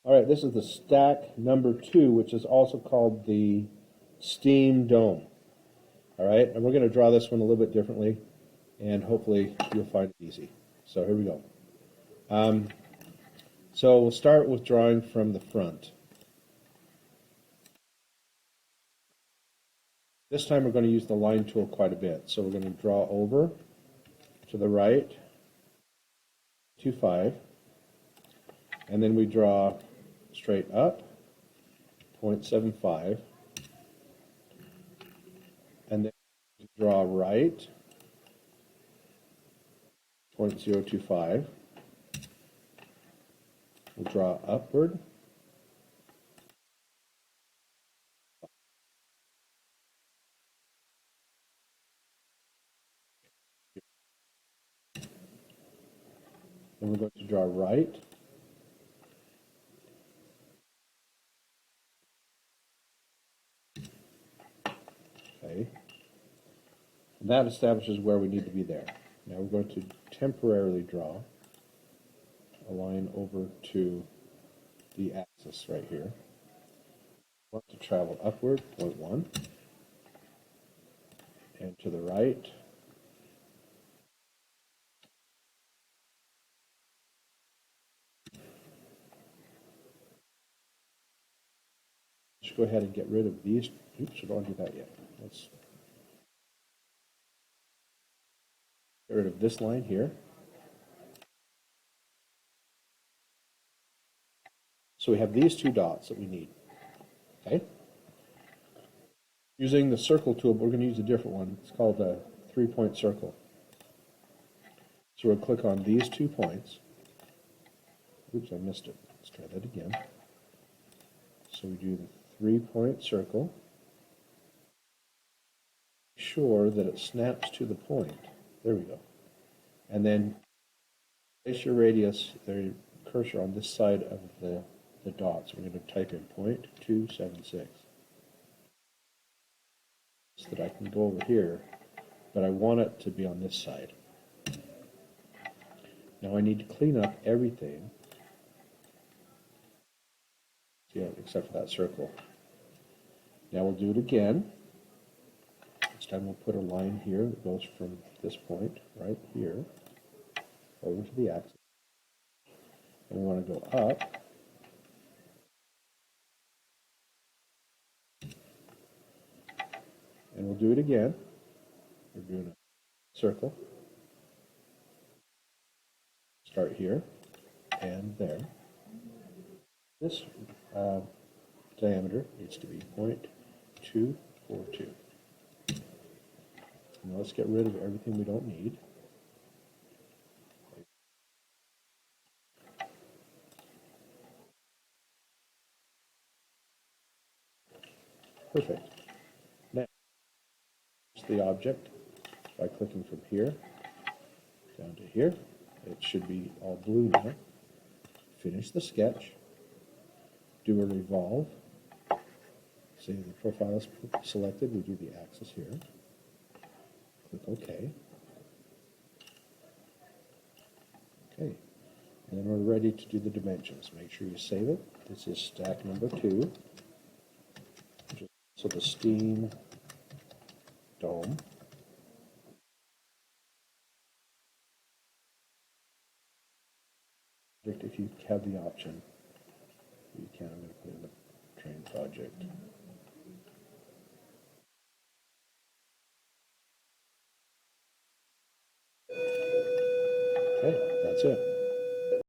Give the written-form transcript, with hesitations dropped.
All right, this is the stack number 2, which is also called the steam dome. All right, and we're going to draw this one a little bit differently, and hopefully you'll find it easy. So here we go. So we'll start with drawing from the front. This time we're going to use the line tool quite a bit. So we're going to draw over to the right, 2.5, and then we draw straight up, 0.75, and then draw right, 0.025. We'll draw upward, and we're going to draw right, okay, and that establishes where we need to be there. Now we're going to temporarily draw a line over to the axis right here. We want to travel upward, 0.1, and to the right, let's go ahead and get rid of these. Oops, we don't do that yet. Let's get rid of this line here. So we have these two dots that we need. Okay? Using the circle tool, but we're going to use a different one. It's called a 3-point circle. So we'll click on these 2 points. Oops, I missed it. Let's try that again. So we do the 3-point circle. Make sure that it snaps to the point. There we go. And then place your radius, your cursor on this side of the dots. We're going to type in 0.276. So that I can go over here, but I want it to be on this side. Now I need to clean up everything, yeah, except for that circle. Now we'll do it again. This time we'll put a line here that goes from this point right here over to the axis. And we want to go up. And we'll do it again. We're doing a circle. Start here and there. This diameter needs to be 0.242. Now let's get rid of everything we don't need. Perfect. Next, the object by clicking from here down to here. It should be all blue now. Finish the sketch. Do a revolve. Say the profile is selected. We do the axis here. Click OK. Okay. And then we're ready to do the dimensions. Make sure you save it. This is stack number 2. So the steam dome. If you have the option, you can. I'm going to put in the train project. Okay, that's it.